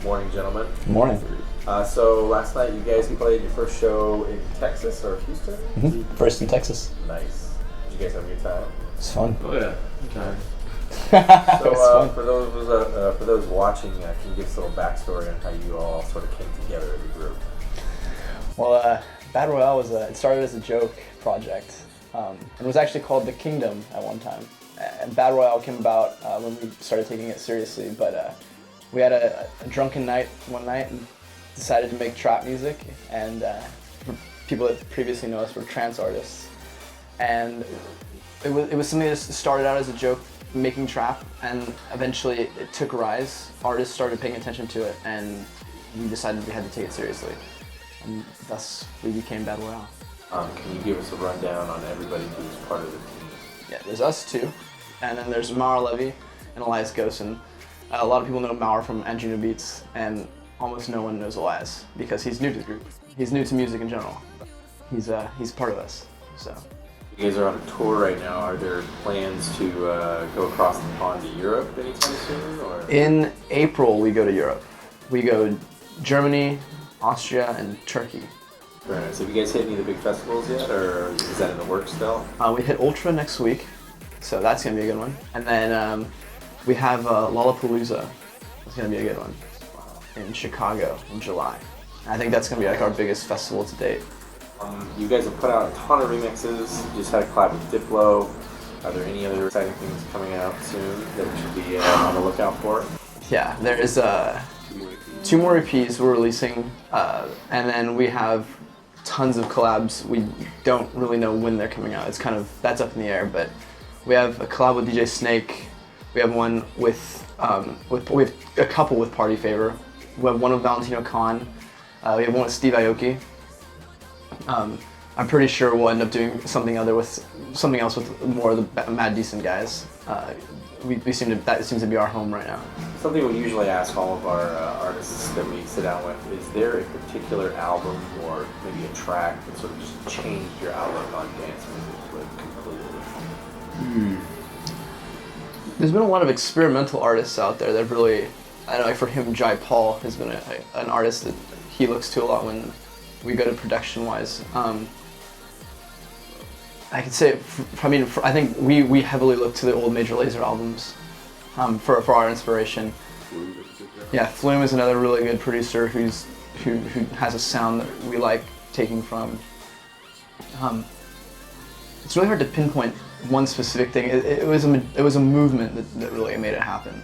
Morning, gentlemen. Morning. So last night you guys played your first show in Texas or Houston? Mm-hmm. First in Texas. Nice. Did you guys have a good time? It's fun. Oh yeah, time. So for those watching, can you give us a little backstory on how you all sort of came together as a group? Well, Bad Royale it started as a joke project. It was actually called The Kingdom at one time. And Bad Royale came about when we started taking it seriously, but we had a drunken night one night and decided to make trap music, and for people that previously know us were trance artists. And it was something that started out as a joke, making trap, and eventually it took rise. Artists started paying attention to it, and we decided we had to take it seriously. And thus we became Bad Royale. Can you give us a rundown on everybody who's part of the team? Yeah, there's us two, and then there's Maurer Levy and Elias Gosen. A lot of people know Maurer from Angelino Beats, and almost no one knows Elias because he's new to the group. He's new to music in general. He's part of us. So. You guys are on a tour right now. Are there plans to go across the pond to Europe anytime soon? Or? In April, we go to Europe. We go Germany, Austria, and Turkey. Very nice. Have you guys hit any of the big festivals yet, or is that in the works still? We hit Ultra next week, so that's going to be a good one. And then we have Lollapalooza. That's going to be a good one. In Chicago in July. And I think that's going to be like our biggest festival to date. You guys have put out a ton of remixes. You just had a collab with Diplo. Are there any other exciting things coming out soon that we should be on the lookout for? Yeah, there's 2 more EPs we're releasing, and then we have tons of collabs. We don't really know when they're coming out. That's up in the air, but we have a collab with DJ Snake. We have one with we have a couple with Party Favor. We have one with Valentino Khan. We have one with Steve Aoki. I'm pretty sure we'll end up doing something else with more of the Mad Decent guys. That seems to be our home right now. Something we usually ask all of our artists that we sit down with, is there a particular album or maybe a track that sort of just changed your outlook on dance music completely? There's been a lot of experimental artists out there that really, I don't know, like for him, Jai Paul has been an artist that he looks to a lot when we go to production-wise. I could say, I think we heavily look to the old Major Lazer albums for our inspiration. Yeah, Flume is another really good producer who has a sound that we like taking from. It's really hard to pinpoint one specific thing. It was a movement that really made it happen.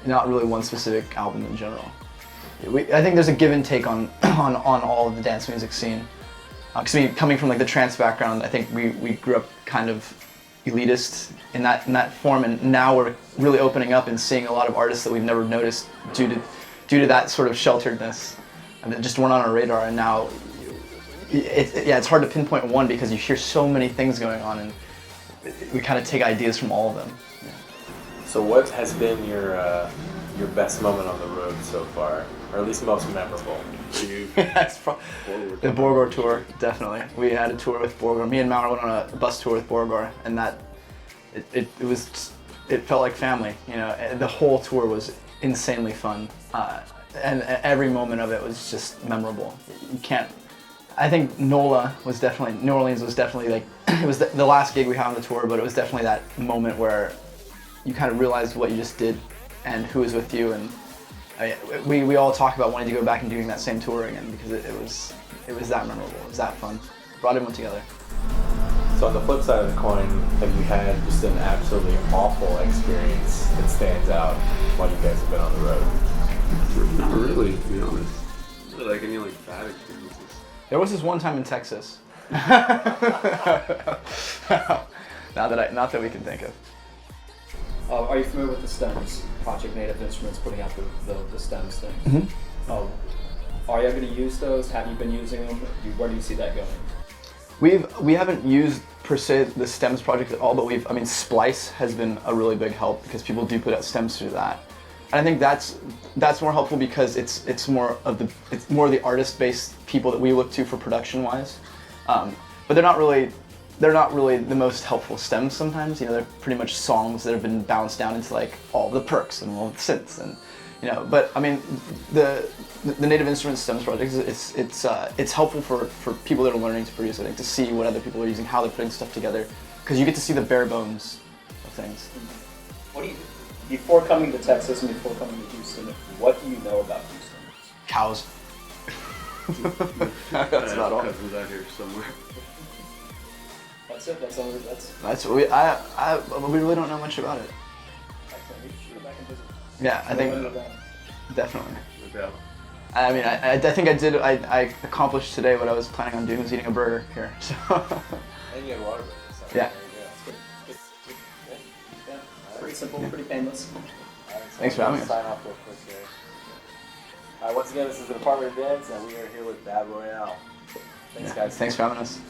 Not really one specific album in general. I think there's a give and take on all of the dance music scene. Coming from like the trance background, I think we grew up kind of elitist in that form, and now we're really opening up and seeing a lot of artists that we've never noticed due to that sort of shelteredness, and that just weren't on our radar. And now, it's hard to pinpoint one because you hear so many things going on, and we kind of take ideas from all of them. Yeah. So what has been your best moment on the road so far, or at least most memorable? That's the Borgor tour, definitely. We had a tour with Borgor. Me and Maurer went on a bus tour with Borgor, and it felt like family. You know, the whole tour was insanely fun, and every moment of it was just memorable. You can't. I think New Orleans was definitely like it was the last gig we had on the tour, but it was definitely that moment where you kind of realized what you just did and who was with you, and we all talk about wanting to go back and doing that same tour again because it was that memorable. It was that fun. Brought everyone together. So on the flip side of the coin, have you had just an absolutely awful experience that stands out while you guys have been on the road? Not really, to be honest. Not like any bad experiences. There was this one time in Texas. Not that we can think of. Are you familiar with the Stems, Project Native Instruments putting out the Stems thing? Mm-hmm. Are you going to use those? Have you been using them? Where do you see that going? We haven't used per se the stems project at all, but Splice has been a really big help because people do put out stems through that, and I think that's more helpful because it's more of the artist-based people that we look to for production-wise, but they're not really the most helpful stems sometimes. You know, they're pretty much songs that have been bounced down into like all the perks and all the synths, and You know, but I mean, the Native Instruments Stems project it's helpful for people that are learning to produce. I think to see what other people are using, how they're putting stuff together, because you get to see the bare bones of things. What do you, before coming to Texas and before coming to Houston, what do you know about Houston? Cows. That's about all. Cousins out here somewhere. That's it. That's all. That's what we really don't know much about it. Excellent. We should go back and visit. Yeah, I think That. definitely. No doubt. I mean, I think I accomplished today what I was planning on doing, was eating a burger here. So And you had water. So Yeah. Good. Yeah. Pretty simple, pretty painless. All right, so Thanks for I'm having gonna us. Sign off real quick here. All right, once again, this is the Department of Dance, and we are here with Bad Royale. Thanks, yeah, guys. thanks for having us.